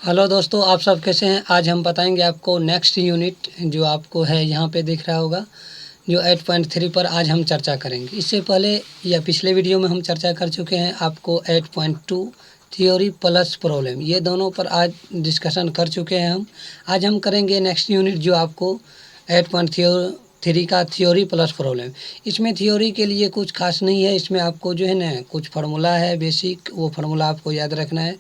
Hello दोस्तों, आप सब कैसे हैं। आज हम बताएंगे आपको नेक्स्ट यूनिट जो आपको है यहाँ पे दिख रहा होगा, जो 8.3 पर आज हम चर्चा करेंगे। इससे पहले या पिछले वीडियो में हम चर्चा कर चुके हैं आपको 8.2 थ्योरी प्लस प्रॉब्लम, ये दोनों पर आज डिस्कशन कर चुके हैं हम। आज हम करेंगे नेक्स्ट यूनिट जो आपको 8.3 का थ्योरी प्लस प्रॉब्लम। इसमें थ्योरी के लिए कुछ खास नहीं है, इसमें आपको जो है ना कुछ फार्मूला है बेसिक, वो फार्मूला आपको याद रखना है।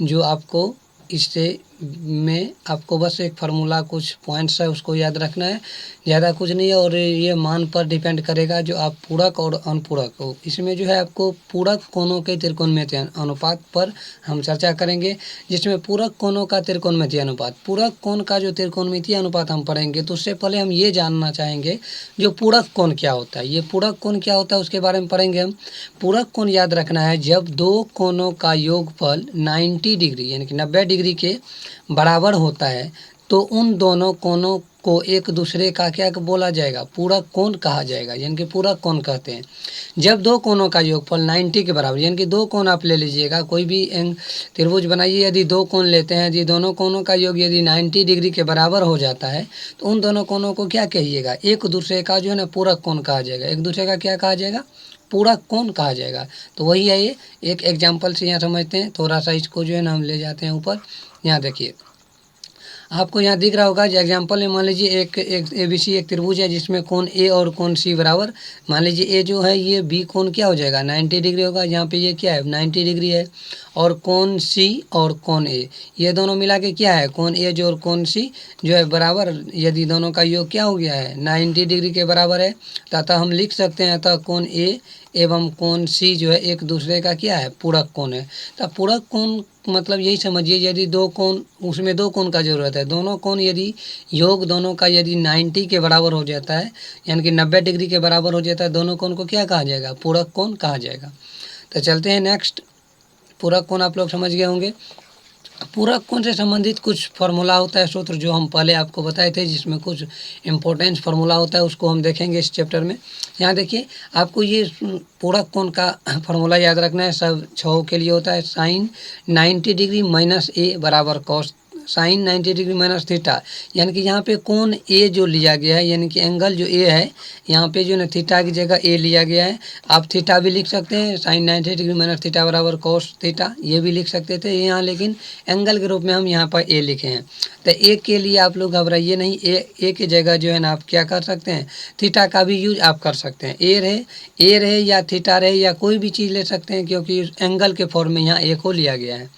जो आपको इससे में आपको बस एक फार्मूला कुछ पॉइंट्स है उसको याद रखना है, ज़्यादा कुछ नहीं है। और ये मान पर डिपेंड करेगा जो आप पूरक और अनुपूरक हो। इसमें जो है आपको पूरक कोणों के त्रिकोणमितीय अनुपात पर हम चर्चा करेंगे, जिसमें पूरक कोणों का त्रिकोणमितीय अनुपात, पूरक कोण का जो त्रिकोणमितीय अनुपात हम पढ़ेंगे। तो उससे पहले हम ये जानना चाहेंगे जो पूरक कोण क्या होता है। ये पूरक कोण क्या होता है उसके बारे में पढ़ेंगे हम। पूरक कोण याद रखना है, जब दो कोणों का योगफल 90 डिग्री यानी कि 90 डिग्री के बराबर होता है तो उन दोनों कोणों को एक दूसरे का क्या बोला जाएगा, पूरक कोण कहा जाएगा, यानी कि पूरक कोण कहते हैं। जब दो कोणों का योगफल 90 के बराबर, यानी कि दो कोण आप ले लीजिएगा, कोई भी त्रिभुज बनाइए, यदि दो कोण लेते हैं, यदि दोनों कोणों का योग यदि 90 डिग्री के बराबर हो जाता है तो उन दोनों कोणों को क्या कहिएगा, एक दूसरे का जो है ना पूरक कोण कहा जाएगा। एक दूसरे का क्या कहा जाएगा, पूरक कोण कहा जाएगा। तो वही है, ये एक एग्जाम्पल से यहाँ समझते हैं। थोड़ा सा इसको जो है ना हम ले जाते हैं ऊपर। यहाँ देखिए, आपको यहाँ दिख रहा होगा जो एग्जाम्पल है, मान लीजिए एक ABC एक त्रिभुज है जिसमें कोण ए और कोण सी बराबर। मान लीजिए ए जो है ये बी कोण क्या हो जाएगा, 90 डिग्री होगा। यहाँ पे ये क्या है, 90 डिग्री है। और कोण सी और कोण ए, ये दोनों मिला के क्या है, कोण ए जो और कोण सी जो है बराबर, यदि दोनों का योग क्या हो गया है, 90 डिग्री के बराबर है, तो अतः हम लिख सकते हैं अतः कोण ए एवं कोण सी जो है एक दूसरे का क्या है, पूरक कोण है। तो पूरक कोण मतलब यही समझिए, यदि दो कोण, उसमें दो कोण का जरूरत है, दोनों कोण यदि योग दोनों का यदि 90 के बराबर हो जाता है, यानी कि 90 डिग्री के बराबर हो जाता है, दोनों कोण को क्या कहा जाएगा, पूरक कोण कहा जाएगा। तो चलते हैं नेक्स्ट। पूरक कोण आप लोग समझ गए होंगे। पूरक कोण से संबंधित कुछ फार्मूला होता है, सूत्र, जो हम पहले आपको बताए थे, जिसमें कुछ इम्पोर्टेंट फार्मूला होता है, उसको हम देखेंगे इस चैप्टर में। यहाँ देखिए, आपको ये पूरक कोण का फार्मूला याद रखना है। सब छः के लिए होता है। साइन 90 डिग्री माइनस ए बराबर cos sine 90 degree minus theta, यानी कि यहाँ पे कोण ए जो लिया गया है, यानी कि एंगल जो ए है, यहाँ पे जो ना थीटा की जगह ए लिया गया है। आप थीटा भी लिख सकते हैं, साइन 90 डिग्री माइनस थीटा बराबर कॉस थीटा, ये भी लिख सकते थे यहाँ, लेकिन एंगल के रूप में हम यहाँ पर ए लिखे हैं। तो ए के लिए आप लोग घबराइए नहीं, ए की जगह जो है ना आप क्या कर सकते हैं, थीटा का भी यूज आप कर सकते हैं। ए रहे या थीटा रहे या कोई भी चीज़ ले सकते हैं, क्योंकि एंगल के फॉर्म में यहाँ ए को लिया गया है।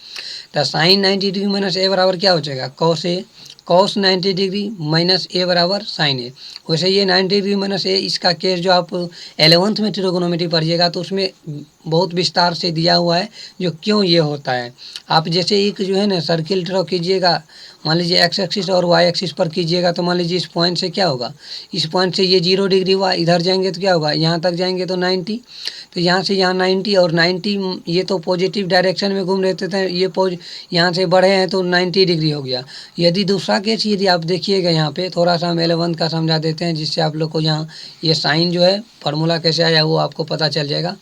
तो साइन 90 डिग्री माइनस ए बराबर क्या हो जाएगा, cos A. Cos 90 degree minus ए बराबर साइन ए। वैसे ये 90 डिग्री माइनस ए, इसका केस जो आप 11th में ट्रिगोनोमेट्री पढ़िएगा तो उसमें बहुत विस्तार से दिया हुआ है जो क्यों ये होता है। आप जैसे एक जो है ना सर्किल ड्रॉ कीजिएगा, मान लीजिए एक्स एक्सिस और वाई एक्सिस पर कीजिएगा, तो मान लीजिए इस पॉइंट से क्या होगा, इस पॉइंट से ये 0 डिग्री हुआ, इधर जाएंगे तो क्या होगा, यहाँ तक जाएंगे तो 90, तो यहाँ से यहाँ 90 और 90, ये तो पॉजिटिव डायरेक्शन में घूम रहे थे, ये यहाँ से बढ़े हैं तो 90 डिग्री हो गया। यदि दूसरा केस यदि आप देखिएगा, यहाँ पे थोड़ा सा हम 11 का समझा देते हैं, जिससे आप लोग को यहाँ ये साइन जो है फार्मूला कैसे आया वो आपको पता चल जाएगा।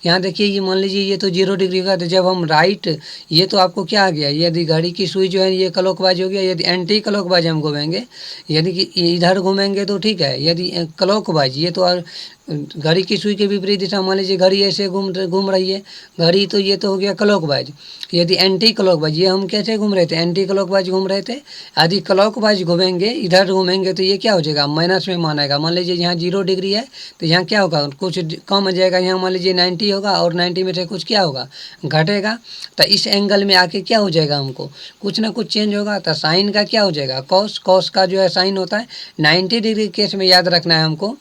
यहाँ देखिए, ये मान लीजिए ये तो 0 डिग्री का, तो जब हम राइट, ये तो आपको क्या आ गया, यदि घड़ी की सुई जो है ये क्लॉकवाइज हो गया, यदि एंटी क्लॉकवाइज हम घूमेंगे, यदि कि इधर घूमेंगे तो ठीक है, यदि क्लॉकवाइज, ये तो घड़ी की सुई के विपरीत दिशा, मान लीजिए घड़ी ऐसे घूम रही है घड़ी, तो ये तो हो गया क्लॉकवाइज। यदि एंटी क्लॉकवाइज, ये हम कैसे घूम रहे थे, एंटी क्लॉकवाइज घूम रहे थे। यदि क्लॉकवाइज घूमेंगे, इधर घूमेंगे, तो ये क्या हो जाएगा, माइनस में मानेगा। मान लीजिए यहाँ 0 डिग्री है तो यहाँ क्या होगा, कुछ कम हो जाएगा, यहाँ मान लीजिए 90 होगा और 90 में से कुछ क्या होगा, घटेगा। तो इस एंगल में आके क्या हो जाएगा, हमको कुछ ना कुछ चेंज होगा। तो साइन का क्या हो जाएगा, कॉस। कॉस का जो है साइन होता है 90 डिग्री केस में, याद रखना है हमको,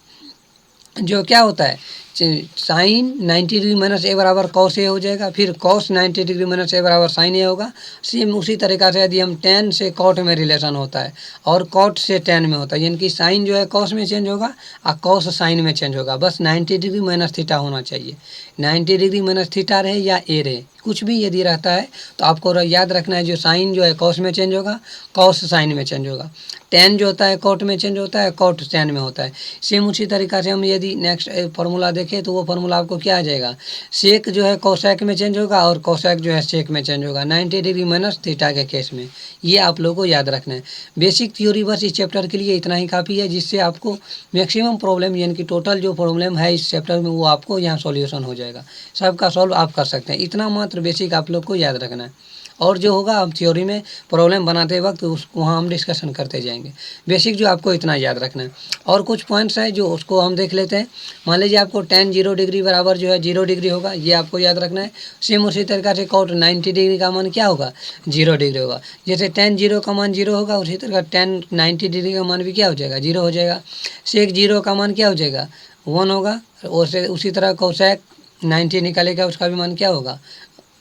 जो क्या होता है, साइन 90 डिग्री माइनस ए बराबर कॉस ए हो जाएगा, फिर कॉस 90 डिग्री माइनस ए बराबर साइन ए होगा। सेम उसी तरीक़ा से यदि हम टेन से कॉट में रिलेशन होता है और कॉट से टेन में होता है, यानी कि साइन जो है कॉस में चेंज होगा और कॉस साइन में चेंज होगा। बस 90 डिग्री माइनस थीटा होना चाहिए, 90 डिग्री माइनस थीटा रहे या ए रहे, कुछ भी यदि रहता है तो आपको याद रखना है, जो साइन जो है कॉस में चेंज होगा, कॉस साइन में चेंज होगा। टेन जो होता है कॉट में चेंज होता है, कॉट टेन में होता है। सेम उसी तरीक़ा से हम यदि नेक्स्ट फार्मूला देखें तो वो फार्मूला आपको क्या आ जाएगा, सेक जो है कोसेक में चेंज होगा और कोसेक जो है सेक में चेंज होगा 90 डिग्री माइनस थीटा के केस में। ये आप लोगों को याद रखना है। बेसिक थ्योरी बस इस चैप्टर के लिए इतना ही काफ़ी है, जिससे आपको मैक्सिमम प्रॉब्लम यानी कि टोटल जो प्रॉब्लम है इस चैप्टर में वो आपको यहाँ सॉल्यूशन हो जाएगा, सबका सॉल्व आप कर सकते हैं। इतना मात्र बेसिक आप लोग को याद रखना है, और जो होगा आप थ्योरी में प्रॉब्लम बनाते वक्त उस वहाँ हम डिस्कशन करते जाएंगे। बेसिक जो आपको इतना याद रखना है, और कुछ पॉइंट्स हैं जो उसको हम देख लेते हैं। मान लीजिए आपको tan 0 डिग्री बराबर जो है 0 डिग्री होगा, ये आपको याद रखना है। सेम उसी तरीक़ा से cot 90 डिग्री का मान क्या होगा, 0 डिग्री होगा। जैसे tan 0 का मान 0 होगा, उसी तरह tan 90 डिग्री का मान भी क्या हो जाएगा, 0 हो जाएगा। sec 0 का मान क्या हो जाएगा, 1 होगा। और उसी तरह cosec 90 निकालेगा, उसका भी मान क्या होगा,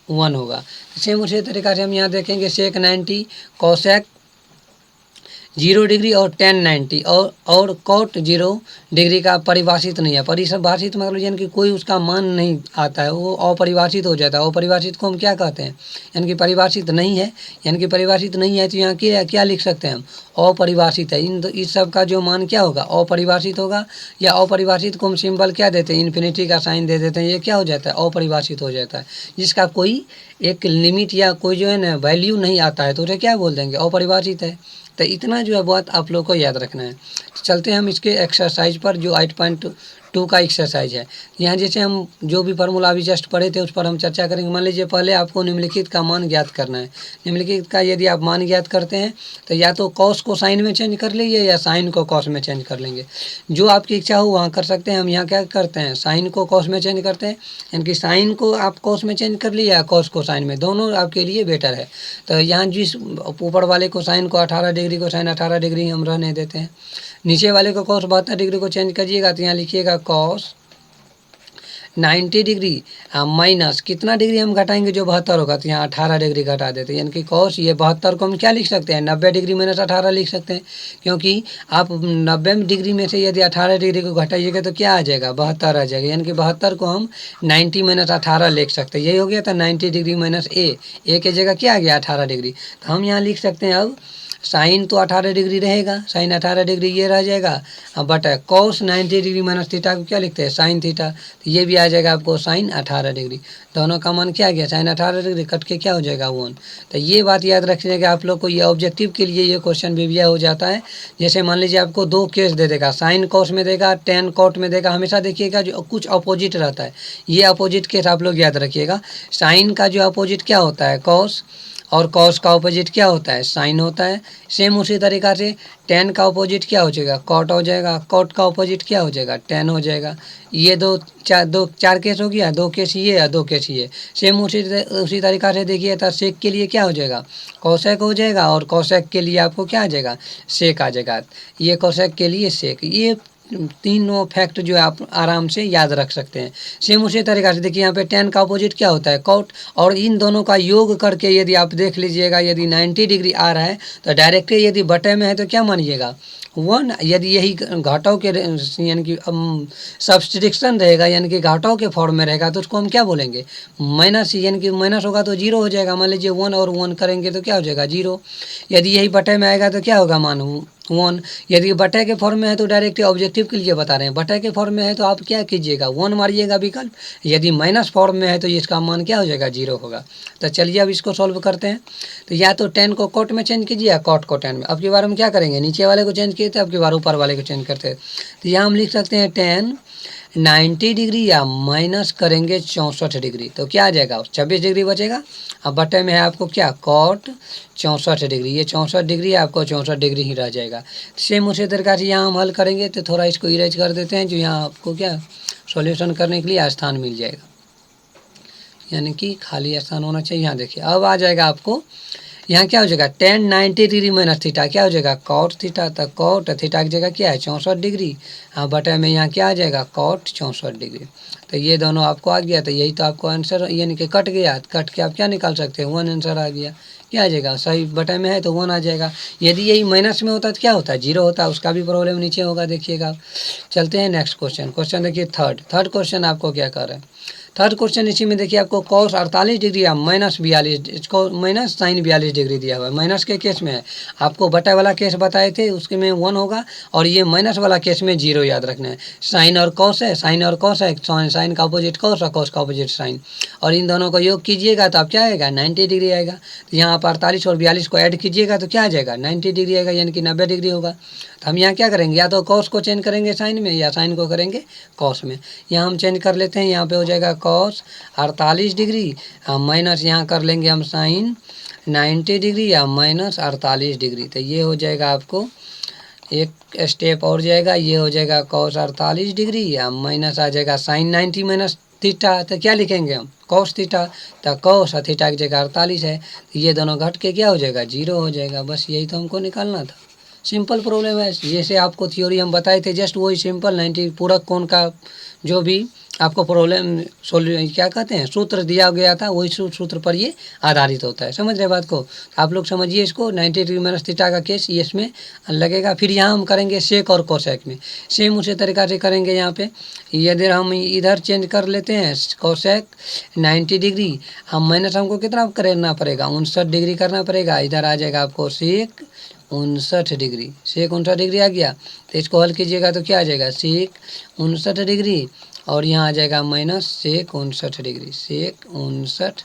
1 होगा। सेम उसी तरीक़ा से हम यहाँ देखेंगे सेक 90 कोसेक 0 डिग्री और tan 90 और cot 0 डिग्री का परिभाषित नहीं है। परिभाषित मतलब यानी कि कोई उसका मान नहीं आता है, वो अपरिभाषित हो जाता है। अपरिभाषित को हम क्या कहते हैं, यानी कि परिभाषित नहीं है। यानी कि परिभाषित नहीं है तो यहाँ क्या लिख सकते हैं हम, अपरिभाषित है। इस सब का जो मान क्या होगा, अपरिभाषित होगा। या अपरिभाषित को हम सिंबल क्या देते हैं, इन्फिनिटी का साइन दे देते हैं। ये क्या हो जाता है, अपरिभाषित हो जाता है, जिसका कोई एक लिमिट या कोई जो है ना वैल्यू नहीं आता है, तो उसे क्या बोल देंगे, अपरिभाषित है। तो इतना जो है बात आप लोग को याद रखना है। चलते हैं हम इसके एक्सरसाइज पर, जो 8.2 का एक्सरसाइज है। यहाँ जैसे हम जो भी फार्मूला अभी जस्ट पढ़े थे उस पर हम चर्चा करेंगे। मान लीजिए पहले आपको निम्नलिखित का मान ज्ञात करना है। निम्नलिखित का यदि आप मान ज्ञात करते हैं तो या तो कॉस को साइन में चेंज कर लीजिए या साइन को कॉस में चेंज कर लेंगे, जो आपकी इच्छा हो वहाँ कर सकते हैं। हम यहाँ क्या करते हैं, साइन को कॉस में चेंज करते हैं, यानी कि साइन को आप कॉस में चेंज कर लीजिए या कॉस को साइन में, दोनों आपके लिए बेटर है। तो यहाँ जिस ऊपर वाले को साइन को 18 डिग्री को साइन 18 डिग्री हम रहने देते हैं। नीचे वाले को कॉस 72 डिग्री को चेंज करिएगा तो यहाँ लिखिएगा कॉस 90 डिग्री माइनस कितना डिग्री हम घटाएंगे, जो 72 होगा, तो यहाँ 18 डिग्री घटा देते हैं। यानी कि कॉस ये 72 को हम क्या लिख सकते हैं, 90 डिग्री माइनस 18 लिख सकते हैं। क्योंकि आप 90 डिग्री में से यदि 18 डिग्री को घटाइएगा तो क्या आ जाएगा, 72 आ जाएगा। यानी कि 72 को हम 90 माइनस 18 लिख सकते हैं। यही हो गया था 90 डिग्री माइनस ए के जगह क्या आ गया, 18 डिग्री। तो हम यहाँ लिख सकते हैं अब साइन तो 18 डिग्री रहेगा, साइन 18 डिग्री ये रह जाएगा। अब but cos 90 degree minus theta को क्या लिखते हैं, साइन थीटा, तो ये भी आ जाएगा आपको साइन 18 डिग्री। दोनों का मान क्या आ गया, साइन 18 डिग्री कट के क्या हो जाएगा 1। तो ये बात याद रखिएगा आप लोग को, ये ऑब्जेक्टिव के लिए ये क्वेश्चन भी हो जाता है। जैसे मान लीजिए आपको 2 केस दे देगा, साइन कॉस में देगा, टेन कॉट में देगा। हमेशा देखिएगा जो कुछ अपोजिट रहता है, ये अपोजिट केस आप लोग याद रखिएगा। साइन का जो अपोजिट क्या होता है, कॉस, और कॉस का ऑपोजिट क्या होता है, साइन होता है। सेम उसी तरीक़ा से टेन का ऑपोजिट क्या हो जाएगा, कॉट हो जाएगा। कॉट का ऑपोजिट क्या हो जाएगा, टेन हो जाएगा। ये दो चार केस हो गया, 2 केस ये या 2 केस ये। सेम उसी तरीक़ा से देखिए तो सेक के लिए क्या हो जाएगा, कोसेक हो जाएगा, और कोसेक के लिए आपको क्या आ जाएगा, सेक आ जाएगा। ये कोसेक के लिए सेक, ये तीनों फैक्ट जो है आप आराम से याद रख सकते हैं। सेम उसी तरीक़ा से देखिए यहाँ पे टेन का अपोजिट क्या होता है, कॉट, और इन दोनों का योग करके यदि आप देख लीजिएगा, यदि 90 डिग्री आ रहा है तो डायरेक्टली यदि बटे में है तो क्या मानिएगा 1। यदि यही घटाव के यानी कि सब्सट्रैक्शन रहेगा, यानी कि घटाव के फॉर्म में रहेगा, तो उसको हम क्या बोलेंगे, माइनस। यानी कि माइनस होगा तो 0 हो जाएगा। मान लीजिए 1 और 1 करेंगे तो क्या हो जाएगा 0। यदि यही बटे में आएगा तो क्या होगा, मान 1। यदि बटे के फॉर्म में है तो डायरेक्ट ऑब्जेक्टिव के लिए बता रहे हैं, बटे के फॉर्म में है तो आप क्या कीजिएगा 1 मारिएगा विकल्प। यदि माइनस फॉर्म में है तो इसका मान क्या हो जाएगा, 0 होगा। तो चलिए अब इसको सॉल्व करते हैं। तो या तो टेन को कॉट में चेंज कीजिए या कॉट को टेन में। अब की बार हम क्या करेंगे, नीचे वाले को चेंज किए थे, अब की बार ऊपर वाले को चेंज करते हैं। तो यहाँ हम लिख सकते हैं टेन 90 डिग्री या माइनस करेंगे 64 डिग्री, तो क्या आ जाएगा, 26 डिग्री बचेगा। अब बटे में है आपको क्या, कॉट 64 डिग्री, ये 64 डिग्री आपको 64 डिग्री ही रह जाएगा। सेम उसी तरीक़ा से यहाँ हम हल करेंगे तो थोड़ा इसको इरेज कर देते हैं, जो यहाँ आपको क्या सॉल्यूशन करने के लिए स्थान मिल जाएगा, यानी कि खाली स्थान होना चाहिए। यहाँ देखिए अब आ जाएगा आपको, यहाँ क्या हो जाएगा, टेन 90 डिग्री माइनस थीटा क्या हो जाएगा, कॉट थीटा। तो कॉट थीटा की जगह क्या है, 64 डिग्री। हाँ बटे में यहाँ क्या आ जाएगा, कॉट 64 डिग्री। तो ये दोनों आपको आ गया। तो यही तो आपको आंसर, यानी कि कट गया, कट के आप क्या निकाल सकते हैं, 1 आंसर आ गया। क्या आ जाएगा, सही बटे में है तो 1 आ जाएगा। यदि यही माइनस में होता तो क्या होता है, 0 होता, उसका भी प्रॉब्लम नीचे होगा, देखिएगा। चलते हैं नेक्स्ट क्वेश्चन। क्वेश्चन देखिए थर्ड क्वेश्चन आपको क्या कर रहा है। थर्ड क्वेश्चन इसी में देखिए आपको cos 48 डिग्री या माइनस 42, इसको माइनस साइन 42 डिग्री दिया हुआ है। माइनस के केस में है, आपको बटा वाला केस बताए थे उसके में 1 होगा, और ये माइनस वाला केस में 0 याद रखना है। साइन और कॉस है, साइन और कॉस है, साइन का अपोजिट कॉस और कॉस का अपोजिट साइन, और इन दोनों को योग कीजिएगा तो आप क्या आएगा 90 डिग्री आएगा। तो यहाँ आप 48 और 42 को ऐड कीजिएगा तो क्या आ जाएगा 90 डिग्री आएगा, यानी कि 90 डिग्री होगा। तो हम यहाँ क्या करेंगे, या तो कॉस को चेंज करेंगे साइन में, या साइन को करेंगे कॉस में। यहाँ हम चेंज कर लेते हैं, यहाँ पे हो जाएगा कॉस 48 डिग्री माइनस यहाँ कर लेंगे हम साइन 90 डिग्री या माइनस 48 डिग्री। तो ये हो जाएगा आपको एक स्टेप और जाएगा, ये हो जाएगा कॉस 48 डिग्री या माइनस आ जाएगा साइन 90 माइनस थीटा। तो क्या लिखेंगे हम कॉस थीटा, तो कॉस और थीटा की जगह 48 है, तो ये दोनों घट के क्या हो जाएगा 0 हो जाएगा। बस यही तो हमको निकालना था, सिंपल प्रॉब्लम है। जैसे आपको थ्योरी हम बताए थे जस्ट वही सिंपल 90 पूरक कोण का जो भी आपको प्रॉब्लम क्या कहते हैं सूत्र दिया गया था, वही सूत्र पर ये आधारित होता है। समझ रहे बात को, आप लोग समझिए इसको। 90 डिग्री माइनस थीटा का केस ये इसमें लगेगा। फिर यहाँ हम करेंगे सेक और कोसेक में, सेम उसी तरीका से करेंगे। यहाँ पे यदि हम इधर चेंज कर लेते हैं कोसेक 90 डिग्री, हम माइनस हमको कितना करना पड़ेगा 59 डिग्री करना पड़ेगा। इधर आ जाएगा आपको सेक 59 डिग्री, सेक 59 डिग्री आ गया। तो इसको हल कीजिएगा तो क्या आ जाएगा सेक 59 डिग्री, और यहाँ आ जाएगा माइनस सेक 59 डिग्री, सेक 59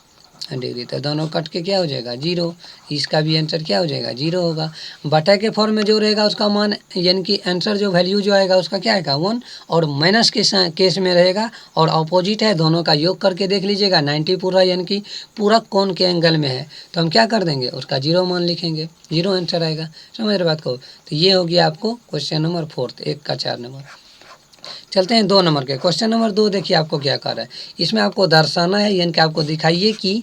डिग्री। तो दोनों कट के क्या हो जाएगा 0। इसका भी आंसर क्या हो जाएगा 0 होगा। बटा के फॉर्म में जो रहेगा उसका मान यानी कि आंसर जो वैल्यू जो आएगा उसका क्या आएगा 1, और माइनस के केस में रहेगा और अपोजिट है, दोनों का योग करके देख लीजिएगा 90 पूरा यानी कि पूरक कोण के एंगल में है, तो हम क्या कर देंगे उसका 0 मान लिखेंगे, 0 आंसर आएगा। समझ रहे बात को। तो ये हो गया आपको क्वेश्चन नंबर 4, 1 का 4 नंबर। चलते हैं 2 नंबर के क्वेश्चन नंबर 2। देखिए आपको क्या कर रहा है, इसमें आपको दर्शाना है यानी कि आपको दिखाइए कि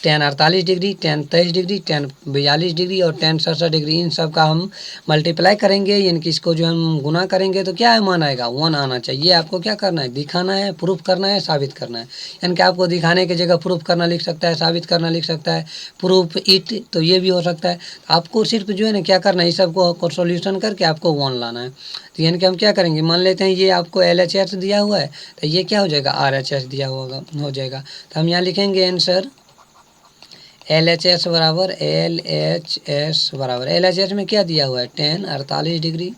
tan 48 degree, tan 23 degree, tan 42 degree और tan 67 डिग्री, इन सब का हम मल्टीप्लाई करेंगे, यानी कि इसको जो हम गुना करेंगे तो क्या मान आएगा 1 आना चाहिए। आपको क्या करना है दिखाना है, प्रूफ करना है, साबित करना है। यानी कि आपको दिखाने की जगह प्रूफ करना लिख सकता है, साबित करना लिख सकता है, प्रूफ इट, तो ये भी हो सकता है। आपको सिर्फ जो है ना क्या करना है, इस सबको सोल्यूशन करके आपको 1 लाना है। तो यानी कि हम क्या करेंगे, मान लेते हैं ये आपको LHS दिया हुआ है, तो ये क्या हो जाएगा RHS दिया हुआ हो जाएगा। तो हम यहाँ लिखेंगे आंसर LHS बराबर LHS बराबर LHS में क्या दिया हुआ है tan 48 degree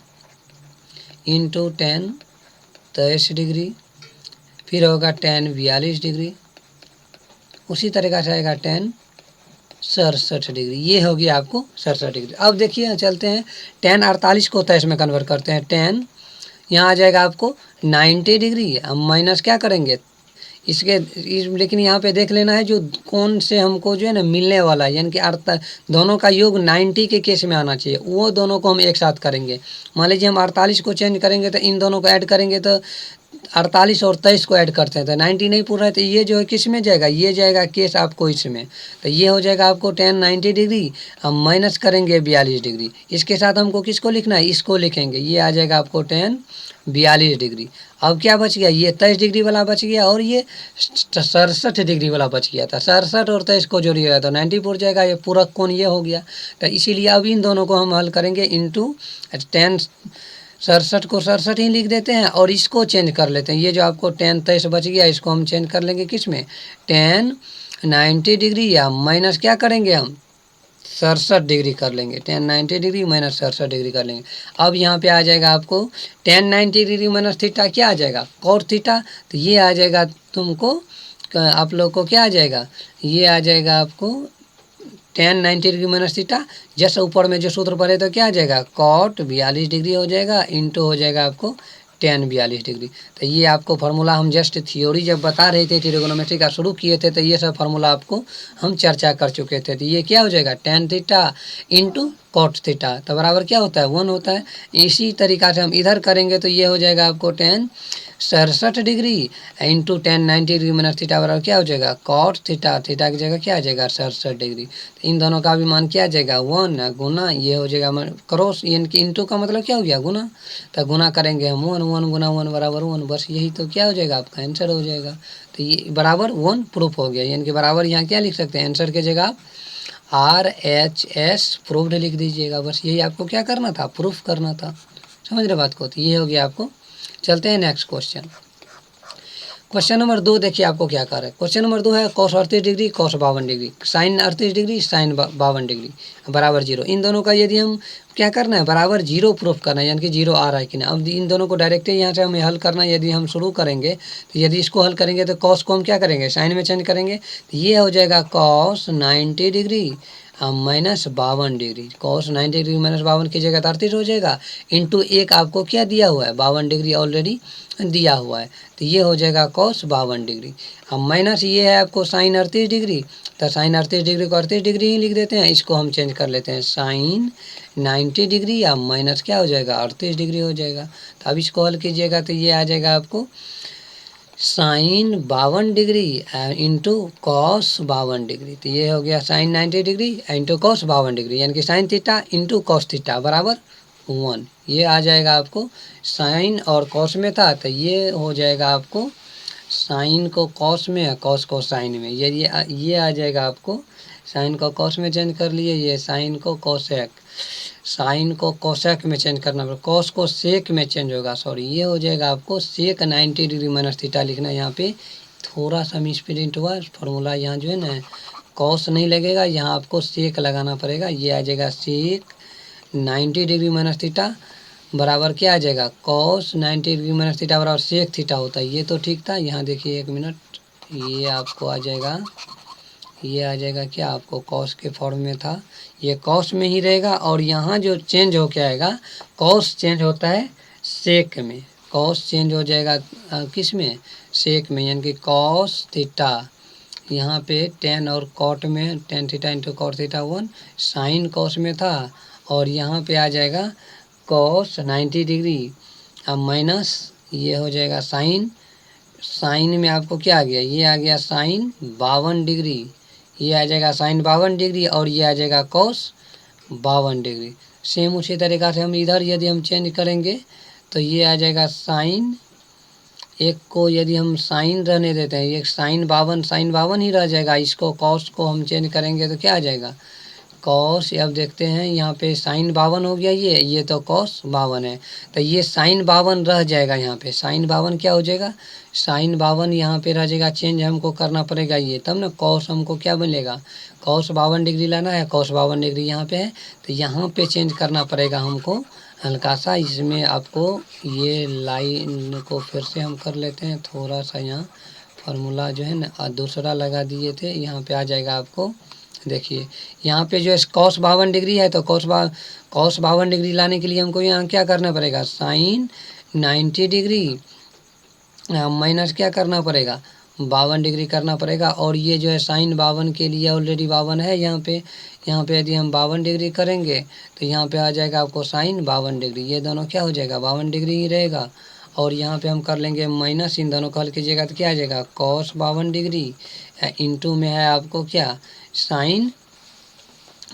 into tan 23 degree, फिर होगा tan 42 डिग्री, उसी तरीका से आएगा tan 67 डिग्री। ये होगी आपको 67 डिग्री। अब देखिए चलते हैं tan 48 को 23 में कन्वर्ट करते हैं। tan यहाँ आ जाएगा आपको 90 डिग्री, हम माइनस क्या करेंगे इसके लेकिन यहाँ पे देख लेना है जो कौन से हमको जो है ना मिलने वाला है, यानी कि दोनों का योग 90 के केस में आना चाहिए, वो दोनों को हम एक साथ करेंगे। मान लीजिए हम 48 को चेंज करेंगे तो इन दोनों को ऐड करेंगे, तो 48 और 23 को ऐड करते हैं तो 90 नहीं पूरा है, तो ये जो है किस में जाएगा, ये जाएगा केस आपको इसमें। तो ये हो जाएगा आपको tan 90 डिग्री, हम माइनस करेंगे 42 डिग्री। इसके साथ हमको किसको लिखना है, इसको लिखेंगे, ये आ जाएगा आपको tan 42 डिग्री। अब क्या बच गया, ये 23 डिग्री वाला बच गया और ये 67 डिग्री वाला बच गया था। 67 और 23 को जोड़िएगा तो 90 पूरा जाएगा, ये पूरक कोण ये हो गया। तो इसीलिए अब इन दोनों को हम हल करेंगे इंटू tan 67 को 67 ही लिख देते हैं और इसको चेंज कर लेते हैं। ये जो आपको tan 23 बच गया इसको हम चेंज कर लेंगे किस में, tan 90 डिग्री या माइनस क्या करेंगे हम 67 डिग्री कर लेंगे, tan 90 डिग्री माइनस 67 डिग्री कर लेंगे। अब यहाँ पे आ जाएगा आपको tan 90 डिग्री माइनस थीटा क्या आ जाएगा cos थीटा। तो ये आ जाएगा तुमको, आप लोग को क्या आ जाएगा, ये आ जाएगा आपको tan 90 डिग्री माइनस थीटा, जैसे ऊपर में जो सूत्र पड़े तो क्या आ जाएगा cot 42 डिग्री हो जाएगा इंटू हो जाएगा आपको tan 42 डिग्री। तो ये आपको फार्मूला हम जस्ट थ्योरी जब बता रहे थे ट्रिगोनोमेट्री का शुरू किए थे तो ये सब फार्मूला आपको हम चर्चा कर चुके थे। तो ये क्या हो जाएगा tan theta into cot theta, तो बराबर क्या होता है 1 होता है। इसी तरीका से हम इधर करेंगे तो ये हो जाएगा आपको tan 67 degree into tan 90 degree minus theta बराबर क्या हो जाएगा cot थीटा, थीटा की जगह क्या आ जाएगा 67 डिग्री। तो इन दोनों का भी मान क्या आ जाएगा 1 गुना, ये हो जाएगा क्रॉस, यानी कि इंटू का मतलब क्या हो गया गुना। तो गुना करेंगे हम 1 गुना 1 बराबर 1, बस यही तो क्या हो जाएगा आपका आंसर हो जाएगा। तो ये बराबर 1 प्रूफ हो गया, यानी कि बराबर यहाँ क्या लिख सकते हैं आंसर की जगह आप RHS प्रूफ्ड लिख दीजिएगा। बस यही आपको क्या करना था, प्रूफ करना था। समझ रहे बात को। तो ये हो गया आपको। चलते हैं नेक्स्ट क्वेश्चन। क्वेश्चन नंबर 2 देखिए आपको क्या कर रहा है। क्वेश्चन नंबर 2 है cos 38 degree cos 52 degree sin 38 degree sin 52 degree बराबर 0। इन दोनों का यदि हम क्या करना है बराबर 0 प्रूफ करना है, यानी कि 0 आ रहा है कि नहीं। अब इन दोनों को डायरेक्ट यहाँ से हमें हल करना है। यदि हम शुरू करेंगे तो यदि इसको हल करेंगे तो cos को हम क्या करेंगे साइन में चेंज करेंगे, तो ये हो जाएगा cos 90 degree minus 52 degree. cos 90 degree minus 52 की जगह 38 हो जाएगा, इंटू एक आपको क्या दिया हुआ है 52 डिग्री ऑलरेडी दिया हुआ है, तो ये हो जाएगा cos 52 डिग्री। अब माइनस ये है आपको साइन 38 डिग्री, तो साइन 38 डिग्री को 38 डिग्री ही लिख देते हैं। इसको हम चेंज कर लेते हैं साइन 90 डिग्री या माइनस क्या हो जाएगा 38 डिग्री हो जाएगा। तो अब इसको हल कीजिएगा तो ये आ जाएगा आपको sine 52 degree into cos 52 degree. तो ये हो गया sine 90 degree into cos 52 degree, यानी कि sine theta into cos theta बराबर 1। ये आ जाएगा आपको साइन और कॉस में था, तो ये हो जाएगा आपको साइन को कॉस में या कॉस को साइन में। ये आ जाएगा आपको साइन को कॉस में चेंज कर लिए, ये साइन को कोसेक, साइन को कोसेक में चेंज करना पड़ेगा, कॉस को सेक में चेंज होगा, सॉरी। ये हो जाएगा आपको सेक 90 डिग्री माइनस थीटा लिखना है। यहाँ पे थोड़ा सा मिसप्रिंट हुआ फॉर्मूला, यहाँ जो है ना कॉस नहीं लगेगा, यहाँ आपको सेक लगाना पड़ेगा। ये आ जाएगा सेक 90 डिग्री माइनस थीटा बराबर क्या आ जाएगा कॉस 90 डिग्री माइनस थीटा बराबर सेक थीटा होता है। ये तो ठीक था। यहाँ देखिए 1 मिनट, ये आपको आ जाएगा, ये आ जाएगा क्या आपको कॉस के फॉर्म में था, ये कॉस में ही रहेगा। और यहाँ जो चेंज हो क्या आएगा, कॉस चेंज होता है सेक में, कॉस चेंज हो जाएगा किस में सेक में, यानी कि कॉस थीटा यहाँ पे टेन और कॉट में tan theta into cot theta 1 sine cos में था, और यहाँ पे आ जाएगा कॉस 90 डिग्री अब माइनस ये हो जाएगा साइन, साइन में आपको क्या आ गया, ये आ गया साइन 52 डिग्री, ये आ जाएगा साइन 52 डिग्री और ये आ जाएगा कॉस 52 डिग्री। सेम उसी तरीक़ा से हम इधर यदि हम चेंज करेंगे तो ये आ जाएगा साइन, एक को यदि हम साइन रहने देते हैं, एक साइन 52 ही रह जाएगा। इसको कॉस को हम चेंज करेंगे तो क्या आ जाएगा कॉस, अब देखते हैं यहाँ पे साइन 52 हो गया, ये तो कॉस 52 है, तो ये साइन 52 रह जाएगा। यहाँ पे साइन 52 क्या हो जाएगा, साइन 52 यहाँ पे रह जाएगा, चेंज हमको करना पड़ेगा ये, तब ना कॉस हमको क्या मिलेगा, कॉस 52 डिग्री लाना है, कॉस 52 डिग्री यहाँ पे है, तो यहाँ पे चेंज करना पड़ेगा हमको हल्का सा। इसमें आपको ये लाइन को फिर से हम कर लेते हैं, थोड़ा सा यहाँ फार्मूला जो है ना दूसरा लगा दिए थे, यहाँ पे आ जाएगा आपको। देखिए यहाँ पे जो है कॉस 52 डिग्री है, तो कॉस 52 डिग्री लाने के लिए हमको यहाँ क्या करना पड़ेगा, साइन 90 डिग्री माइनस क्या करना पड़ेगा 52 डिग्री करना पड़ेगा। और ये जो है साइन 52 के लिए ऑलरेडी 52 है यहाँ पे यदि हम 52 डिग्री करेंगे तो यहाँ पे आ जाएगा आपको साइन 52 डिग्री, ये दोनों क्या हो जाएगा 52 डिग्री ही रहेगा। और यहाँ पे हम कर लेंगे माइनस, इन दोनों को हल कीजिएगा तो क्या आ जाएगा कॉस 52 डिग्री इंटू में है आपको क्या साइन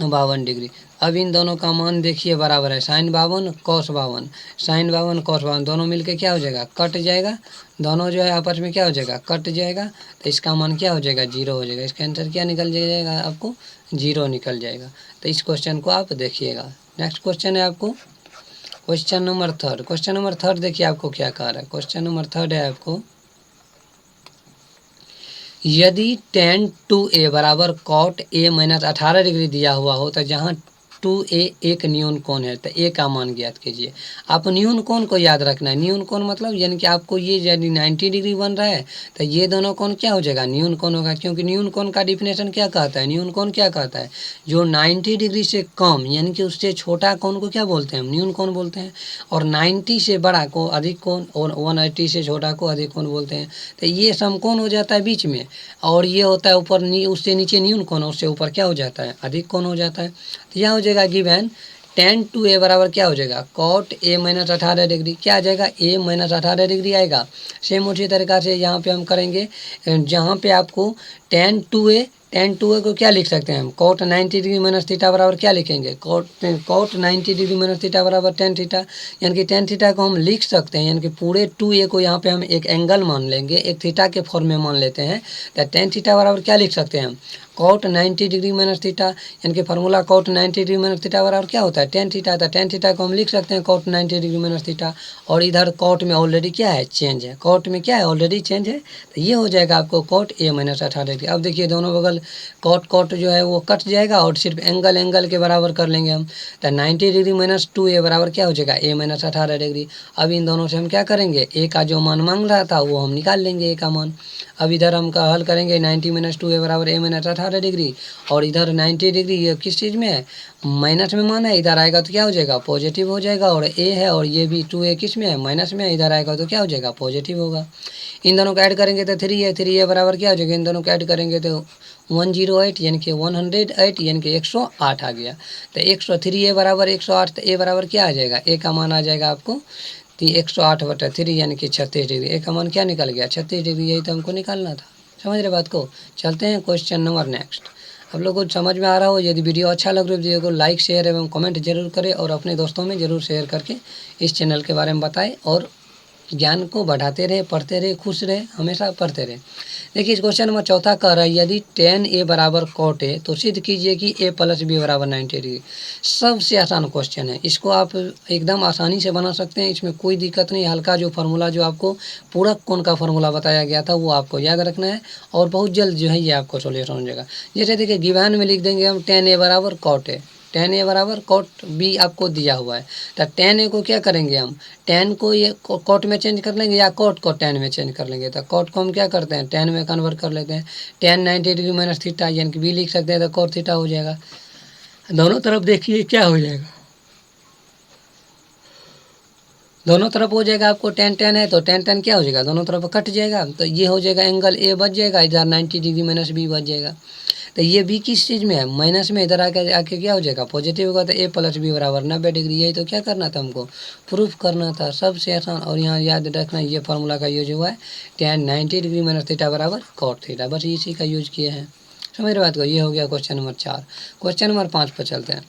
52 डिग्री। अब इन दोनों का मान देखिए बराबर है साइन 52 कॉस 52, साइन 52 कॉस 52 दोनों मिलके क्या हो जाएगा कट जाएगा, दोनों जो है आपस में क्या हो जाएगा कट जाएगा, तो इसका मान क्या हो जाएगा 0 हो जाएगा। इसका आंसर क्या निकल जाएगा आपको 0 निकल जाएगा। तो इस क्वेश्चन को आप देखिएगा। नेक्स्ट क्वेश्चन है आपको क्वेश्चन नंबर 3। क्वेश्चन नंबर 3 देखिए आपको क्या कह रहा है। क्वेश्चन नंबर 3 है आपको यदि tan 2a बराबर cot a माइनस 18 डिग्री दिया हुआ हो तो जहाँ 2a एक न्यून कोण है, तो a का मान ज्ञात कीजिए। आप न्यून कोण को याद रखना है, न्यून कोण मतलब यानी कि आपको ये यदि 90 डिग्री बन रहा है तो ये दोनों कोण क्या हो जाएगा न्यून कोण होगा, क्योंकि न्यून कोण का डिफिनेशन क्या कहता है, न्यून कोण क्या कहता है जो 90 डिग्री से कम यानी कि उससे छोटा कोण को क्या बोलते हैं हम न्यून कोण बोलते हैं, और 90 से बड़ा को अधिक कोण और 180 से छोटा को अधिक कोण बोलते हैं। तो ये समकोण हो जाता है बीच में, और ये होता है ऊपर उससे नीचे न्यून कोण, उससे ऊपर क्या हो जाता है अधिक कोण हो जाता है। तो यह हो जाएगा गिवन tan 2a बराबर क्या हो जाएगा cot a माइनस 18 डिग्री, क्या आ जाएगा a माइनस 18 डिग्री आएगा। सेम उसी तरीक़ा से यहाँ पे हम करेंगे, जहाँ पे आपको tan 2a, tan 2a को क्या लिख सकते हैं हम, cot 90 डिग्री माइनस थीटा बराबर क्या लिखेंगे, cot 90 डिग्री माइनस थीटा बराबर tan थीटा, यानी कि tan थीटा को हम लिख सकते हैं, यानी कि पूरे 2a को यहाँ पे हम एक एंगल मान लेंगे, एक थीटा के फॉर्म में मान लेते हैं, तो tan थीटा बराबर क्या लिख सकते हैं हम, cot 90 डिग्री माइनस थीटा, यानी कि formula cot 90 degree minus theta बराबर क्या होता है, tan थीटा, तो tan थीटा को हम लिख सकते हैं cot 90 डिग्री माइनस थीटा, और इधर cot में ऑलरेडी क्या है, चेंज है, cot में क्या है, ऑलरेडी चेंज है, तो ये हो जाएगा आपको cot a माइनस 18 डिग्री। अब देखिए दोनों बगल cot जो है वो कट जाएगा और सिर्फ एंगल के बराबर कर लेंगे हम, तो 90 डिग्री माइनस 2a बराबर क्या हो जाएगा, a माइनस 18 डिग्री। अब इन दोनों से हम क्या करेंगे, a का जो मान मांग रहा था वो हम निकाल लेंगे, a का मान। अब इधर हम का हल करेंगे, 90 माइनस 2a बराबर a माइनस 18 डिग्री, और इधर 90 डिग्री ये किस चीज़ में है, माइनस में मान है, इधर आएगा तो क्या हो जाएगा, पॉजिटिव हो जाएगा, और a है और ये भी 2a किस में है, माइनस में है, इधर आएगा तो क्या हो जाएगा, पॉजिटिव होगा। इन दोनों को ऐड करेंगे तो 3a बराबर क्या हो जाएगा, इन दोनों को ऐड करेंगे तो 108 यानी कि 108 यानी कि 108 आ गया। तो 103a बराबर 108, तो a बराबर क्या आ जाएगा, a का मान आ जाएगा आपको तो 108/3 यानी कि 36 डिग्री, a का मान क्या निकल गया, 36 डिग्री, यही तो हमको निकालना था। समझ रहे बात को। चलते हैं क्वेश्चन नंबर नेक्स्ट। आप लोग को समझ में आ रहा हो, यदि वीडियो अच्छा लग रहा है वीडियो को लाइक शेयर एवं कमेंट जरूर करें, और अपने दोस्तों में ज़रूर शेयर करके इस चैनल के बारे में बताएं, और ज्ञान को बढ़ाते रहे, पढ़ते रहे, खुश रहे, हमेशा पढ़ते रहे। देखिए इस क्वेश्चन नंबर चौथा कह रहा है, यदि tan a बराबर cot a तो सिद्ध कीजिए कि a प्लस b बराबर 90 डिग्री। सबसे आसान क्वेश्चन है, इसको आप एकदम आसानी से बना सकते हैं, इसमें कोई दिक्कत नहीं। हल्का जो फार्मूला जो आपको पूरक कोण का फार्मूला बताया गया था वो आपको याद रखना है, और बहुत जल्द जो है ये आपको सोल्यूशन हो जाएगा। जैसे देखिए गिवन में लिख देंगे हम tan a बराबर cot a, tan a बराबर cot b आपको दिया हुआ है, तो tan a को क्या करेंगे हम, tan को ये cot में चेंज कर लेंगे, या cot को tan में चेंज कर लेंगे, तो cot को हम क्या करते हैं, tan में कन्वर्ट कर लेते हैं। tan 90 डिग्री माइनस थीटा यानी कि b लिख सकते हैं, तो cot थीटा हो जाएगा। दोनों तरफ देखिए क्या हो जाएगा, दोनों तरफ हो जाएगा आपको tan है तो tan क्या हो जाएगा, दोनों तरफ कट जाएगा, तो ये हो जाएगा एंगल a बच जाएगा, इधर 90 डिग्री माइनस b बच जाएगा। तो ये b किस चीज़ में है, माइनस में, इधर आके क्या हो जाएगा, पॉजिटिव होगा, तो a प्लस b बराबर 90 डिग्री। यही तो क्या करना था हमको, प्रूफ करना था, सबसे आसान। और यहाँ याद रखना ये फार्मूला का यूज हुआ है, tan 90 डिग्री माइनस थीटा बराबर cot थीटा, बस इसी का यूज किए हैं। समझ रहे बात को। ये हो गया क्वेश्चन नंबर 4। क्वेश्चन नंबर 5 पर चलते हैं।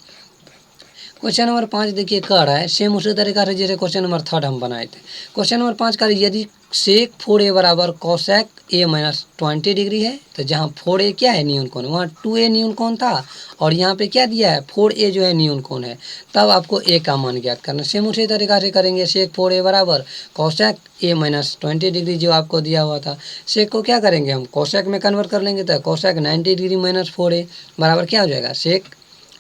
क्वेश्चन नंबर 5 देखिए कह रहा है, सेम उसी तरीका से जैसे क्वेश्चन नंबर 3 हम बनाए थे। क्वेश्चन नंबर 5 का यदि सेक 4a बराबर कोसेक a माइनस 20 डिग्री है, तो जहाँ 4a क्या है, न्यून कोण, वहाँ 2a न्यून कोण था, और यहाँ पे क्या दिया है, 4a जो है न्यून कोण है, तब आपको a का मान ज्ञात करना। सेम उसी तरीका से करेंगे, सेक 4a बराबर कोसेक a माइनस 20 डिग्री जो आपको दिया हुआ था, सेक को क्या करेंगे हम, कोसेक में कन्वर्ट कर लेंगे, तो कोसेक 90 डिग्री माइनस 4a बराबर क्या हो जाएगा, सेक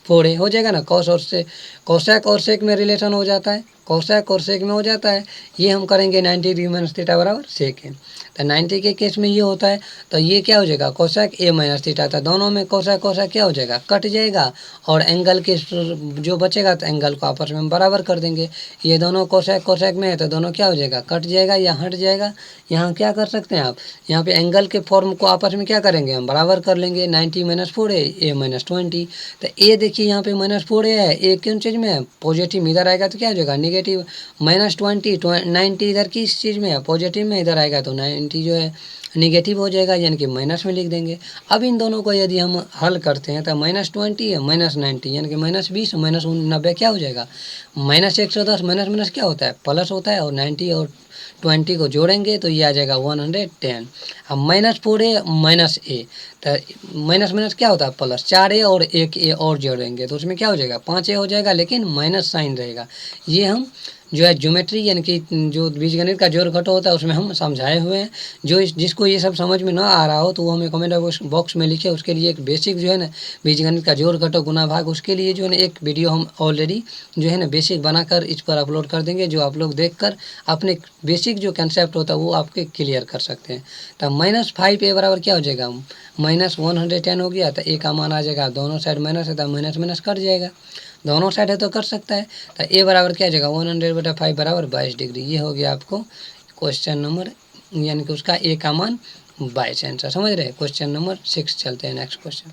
4a हो जाएगा ना। कॉस और से कोसेक और सेक में रिलेशन हो जाता है, कोसेक और सेक में हो जाता है। ये हम करेंगे 90 डिग्री माइनस थीटा बराबर सेक है, तो 90 के केस में ये होता है, तो ये क्या हो जाएगा, कोसेक a माइनस थीटा था। दोनों में कोसेक कोसेक क्या हो जाएगा, कट जाएगा, और एंगल के जो बचेगा तो एंगल को आपस में बराबर कर देंगे। ये दोनों कोसेक कोसेक में है, तो दोनों क्या हो जाएगा, कट जाएगा या हट जाएगा। यहाँ क्या कर सकते हैं आप, यहाँ पे एंगल के फॉर्म को आपस में क्या करेंगे, हम बराबर कर लेंगे। 90 माइनस 4a a माइनस 20, तो a देखिए यहाँ पे माइनस 4a है, a किन चीज़ में है, पॉजिटिव, इधर आएगा तो क्या हो जाएगा, निगेटिव। माइनस 90 इधर किस चीज़ में है, पॉजिटिव में, इधर आएगा तो 90 जो है निगेटिव हो जाएगा, यानी कि माइनस में लिख देंगे। अब इन दोनों को यदि हम हल करते हैं तो -20 है माइनस 90 यानी कि -20 माइनस 90 क्या हो जाएगा, -110। माइनस माइनस क्या होता है, प्लस होता है, और 90 और 20 को जोड़ेंगे तो ये आ जाएगा 110। अब -4a माइनस a, तो माइनस माइनस क्या होता है, प्लस। 4a और 1a और जोड़ेंगे तो उसमें क्या हो जाएगा, 5a हो जाएगा, लेकिन माइनस साइन रहेगा। ये हम जो है ज्योमेट्री यानी कि जो बीजगणित का जोड़ घटाव होता है उसमें हम समझाए हुए हैं। जिसको ये सब समझ में ना आ रहा हो तो वो हमें कमेंट बॉक्स में लिखे, उसके लिए एक बेसिक जो है ना बीजगणित का जोड़ घटाव गुना भाग, उसके लिए जो है ना एक वीडियो हम ऑलरेडी जो है ना बेसिक बनाकर इस पर अपलोड कर देंगे, जो आप लोग देखकर अपने बेसिक जो कंसेप्ट होता है वो आपके क्लियर कर सकते हैं। तो -5a बराबर क्या हो जाएगा, -110 हो गया, तो a का मान आ जाएगा, दोनों साइड माइनस है तो माइनस माइनस कट जाएगा, दोनों साइड है तो कर सकता है। तो a बराबर क्या आ जाएगा, 100/5 बराबर 22 डिग्री। ये हो गया आपको क्वेश्चन नंबर, यानी कि उसका a का मान 22 आंसर। समझ रहे हैं। क्वेश्चन नंबर 6 चलते हैं नेक्स्ट क्वेश्चन।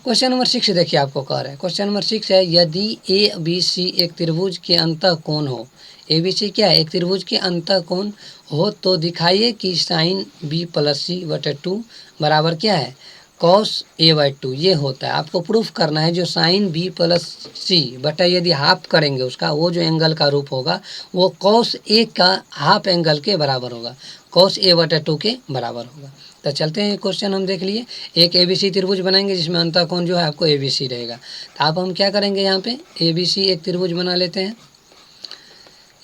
क्वेश्चन नंबर 6 देखिए आपको कह रहा है, क्वेश्चन नंबर 6 है, यदि ए बी सी एक त्रिभुज के अंतः कोण हो, ए बी सी क्या है, एक त्रिभुज के अंतः कोण हो, तो दिखाइए कि साइन बी प्लस सी बटे 2 बराबर क्या है, कॉस ए बाई 2। ये होता है, आपको प्रूफ करना है जो साइन बी प्लस सी बटा यदि हाफ करेंगे उसका, वो जो एंगल का रूप होगा वो कॉस ए का हाफ एंगल के बराबर होगा, कॉस ए बटा 2 के बराबर होगा। तो चलते हैं क्वेश्चन हम देख लिए, एक एबीसी त्रिभुज बनाएंगे जिसमें अंतः कोण जो है आपको एबीसी रहेगा। तो आप हम क्या करेंगे, यहाँ पे एबीसी एक त्रिभुज बना लेते हैं।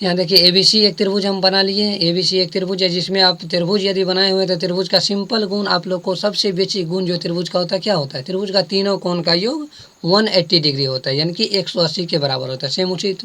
यहाँ देखिए एबीसी एक त्रिभुज हम बना लिए हैं, एबीसी एक त्रिभुज है जिसमें आप त्रिभुज यदि बनाए हुए तो त्रिभुज का सिंपल गुण आप लोग को, सबसे बेसिक गुण जो त्रिभुज का होता है क्या होता है, त्रिभुज का तीनों कोण का योग 180 डिग्री होता है, यानी कि 180 के बराबर होता है। सेम उसी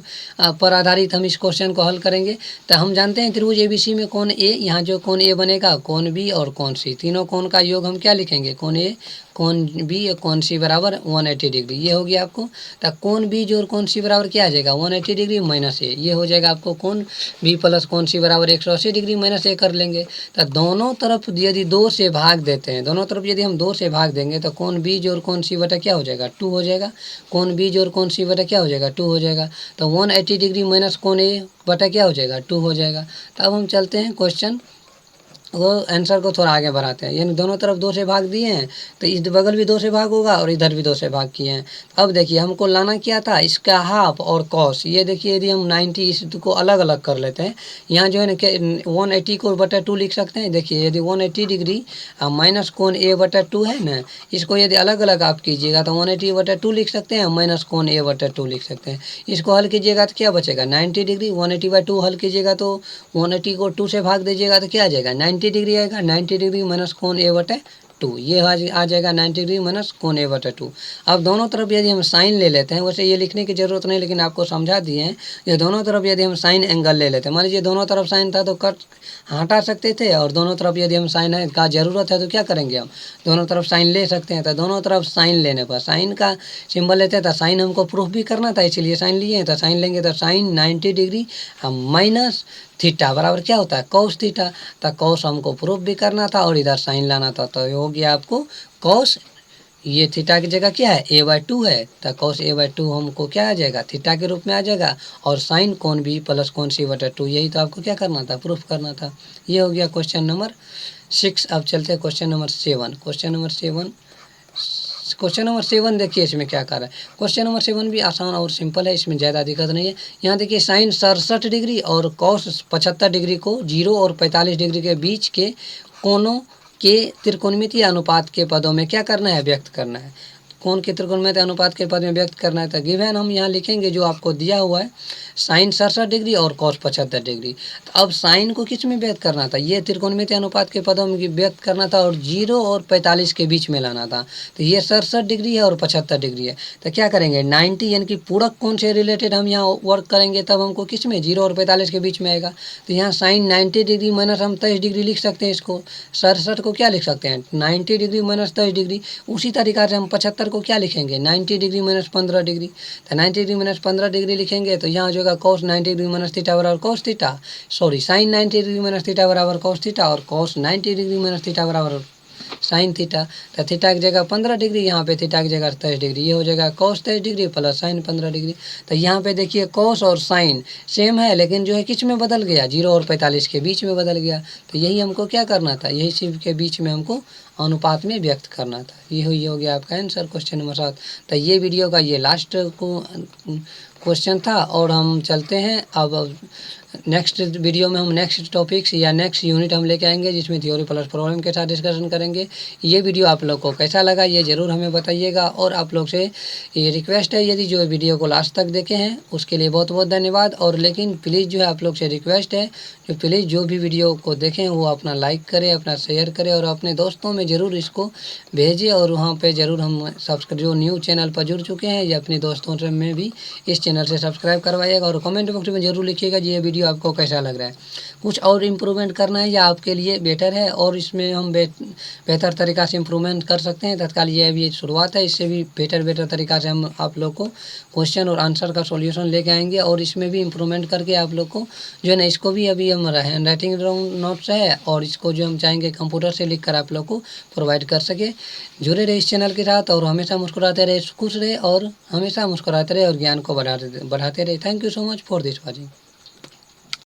पर आधारित हम इस क्वेश्चन को हल करेंगे। तो हम जानते हैं त्रिभुज एबीसी में कोण ए, यहाँ जो कोण ए बनेगा, कोण बी और कोण सी, तीनों कोण का योग हम क्या लिखेंगे, कोण ए कोण बी और कोण सी बराबर 180 डिग्री। ये हो गया आपको। तो कोण बी जो और कोण सी बराबर क्या आ जाएगा, 180 डिग्री माइनस ए, ये हो जाएगा आपको कोण बी प्लस कोण सी बराबर 180 डिग्री माइनस ए कर लेंगे। तो दोनों तरफ यदि 2 से भाग देते हैं, दोनों तरफ यदि हम 2 से भाग देंगे तो कोण बी जो और कोण सी बटा क्या हो जाएगा, 2 हो जाएगा, कोण बी जो और कोण सी बटा क्या हो जाएगा, 2 हो जाएगा। तो 180 डिग्री माइनस कोण ए बटा क्या हो जाएगा, 2 हो जाएगा। तो अब हम चलते हैं क्वेश्चन वो आंसर को थोड़ा आगे बढ़ाते हैं, यानी दोनों तरफ 2 से भाग दिए हैं तो इस बगल भी 2 से भाग होगा और इधर भी 2 से भाग किए हैं। अब देखिए हमको लाना क्या था, इसका हाफ और कॉस। ये देखिए यदि हम 90 इसको अलग अलग कर लेते हैं, यहाँ जो है ना 180 को बटा 2 लिख सकते हैं। देखिए यदि 180 डिग्री माइनस कोण ए बटा 2 है ना, इसको यदि अलग अलग आप कीजिएगा तो 180 बटा 2 लिख सकते हैं, माइनस कोण ए बटा 2 लिख सकते हैं। इसको हल कीजिएगा तो क्या बचेगा, 90 डिग्री, 180/2 हल कीजिएगा तो 180 को 2 से भाग दीजिएगा तो क्या आ जाएगा, 90 डिग्री आएगा। 90 डिग्री माइनस कोण ए बटे 2, ये आ जाएगा 90 डिग्री माइनस कोण ए बटे 2। अब दोनों तरफ यदि हम साइन ले लेते हैं, वैसे ये लिखने की जरूरत नहीं, लेकिन आपको समझा दिए हैं, ये दोनों तरफ यदि हम साइन एंगल ले लेते हैं, मान लीजिए दोनों तरफ साइन था तो कट हटा सकते थे, और दोनों तरफ यदि हम साइन का जरूरत है तो क्या करेंगे, हम दोनों तरफ साइन ले सकते हैं। तो दोनों तरफ साइन लेने पर साइन का सिंबल लेते हैं, तो साइन हमको प्रूफ भी करना था इसलिए साइन लिए हैं। तो साइन लेंगे तो साइन 90 डिग्री माइनस थीटा बराबर क्या होता है, कॉस थीटा। तो कॉस हमको प्रूफ भी करना था और इधर साइन लाना था, तो ये हो गया आपको कॉस, ये थीटा की जगह क्या है, a/2 है, तो कॉस a/2 हमको क्या आ जाएगा, थीटा के रूप में आ जाएगा, और साइन कोण बी प्लस कोण सी बटा 2, यही तो आपको क्या करना था, प्रूफ करना था। ये हो गया क्वेश्चन नंबर 6। अब चलते हैं क्वेश्चन नंबर 7। क्वेश्चन नंबर 7 देखिए इसमें क्या कर रहा है। क्वेश्चन नंबर 7 भी आसान और सिंपल है, इसमें ज़्यादा दिक्कत नहीं है। यहाँ देखिए साइन 67 डिग्री और कॉस 75 डिग्री को 0 और 45 डिग्री के बीच के कोणों के त्रिकोणमितीय अनुपात के पदों में क्या करना है, व्यक्त करना है। कोण के त्रिकोणमितीय अनुपात के पद में व्यक्त करना है। तो गिवन हम यहाँ लिखेंगे जो आपको दिया हुआ है, साइन 67 डिग्री और कॉस 75 डिग्री। तो अब साइन को किस में व्यक्त करना था, ये त्रिकोणमितीय अनुपात के पदों में व्यक्त करना था और 0 और 45 के बीच में लाना था। तो ये 67 डिग्री है और 75 डिग्री है, तो क्या करेंगे 90 यानी कि पूरक कोण से रिलेटेड हम यहाँ वर्क करेंगे, तब हमको किस में 0 और 45 के बीच में आएगा। तो यहाँ साइन 90 डिग्री माइनस हम 23 डिग्री लिख सकते हैं, इसको 67 को क्या लिख सकते हैं 90 डिग्री माइनस 23 डिग्री। उसी तरीका से हम 75 को क्या लिखेंगे 90 डिग्री माइनस 15 डिग्री। तो 90 डिग्री माइनस 15 डिग्री लिखेंगे तो यहाँ जो कॉस 90 डिग्री माइनस थीटा बराबर cos theta, sorry sine 90 degree minus theta बराबर कॉस थीटा, और कॉस 90 डिग्री माइनस थीटा बराबर साइन थीटा। तो थीटा की जगह 15 डिग्री, यहाँ पे थीटा की जगह 23 डिग्री, ये हो जाएगा cos 23 degree plus sign 15 degree. तो यहाँ पे देखिए कॉस और साइन सेम है, लेकिन जो है किस में बदल गया, 0 और 45 के बीच में बदल गया। तो यही हमको क्या करना था, यही सिर्फ के बीच में हमको अनुपात में व्यक्त करना था। ये हो गया आपका आंसर क्वेश्चन नंबर 7। तो ये वीडियो का ये लास्ट को क्वेश्चन था, और हम चलते हैं अब नेक्स्ट वीडियो में हम नेक्स्ट टॉपिक्स या नेक्स्ट यूनिट हम लेके आएंगे, जिसमें थ्योरी प्लस प्रॉब्लम के साथ डिस्कशन करेंगे। ये वीडियो आप लोग को कैसा लगा ये ज़रूर हमें बताइएगा, और आप लोग से ये रिक्वेस्ट है, यदि जो वीडियो को लास्ट तक देखे हैं उसके लिए बहुत बहुत धन्यवाद। और लेकिन प्लीज़ जो है आप लोग से रिक्वेस्ट है, जो प्लीज़ जो भी वीडियो को देखें वो अपना लाइक करें, अपना शेयर करें, और अपने दोस्तों में ज़रूर इसको भेजिए। और वहाँ पर ज़रूर हम सब्सक्राइब जो न्यू चैनल पर जुड़ चुके हैं या अपने दोस्तों से में भी इस चैनल से सब्सक्राइब करवाइएगा, और कमेंट बॉक्स में ज़रूर लिखिएगा ये वीडियो आपको कैसा लग रहा है, कुछ और इम्प्रूवमेंट करना है या आपके लिए बेटर है, और इसमें हम बेहतर तरीक़ा से इम्प्रूवमेंट कर सकते हैं। तत्काल ये अभी शुरुआत है, इससे भी बेटर तरीक़ा से हम आप लोग को क्वेश्चन और आंसर का सॉल्यूशन लेके आएंगे, और इसमें भी इम्प्रूवमेंट करके आप लोग को जो है ना, इसको भी अभी हम हैंड राइटिंग नोट्स है, और इसको जो हम चाहेंगे कंप्यूटर से लिख कर आप लोग को प्रोवाइड कर सके। जुड़े रहे इस चैनल के साथ और हमेशा मुस्कुराते रहे, खुश रहे और हमेशा मुस्कुराते रहे और ज्ञान को बढ़ाते रहे। Thank you so much for this watching.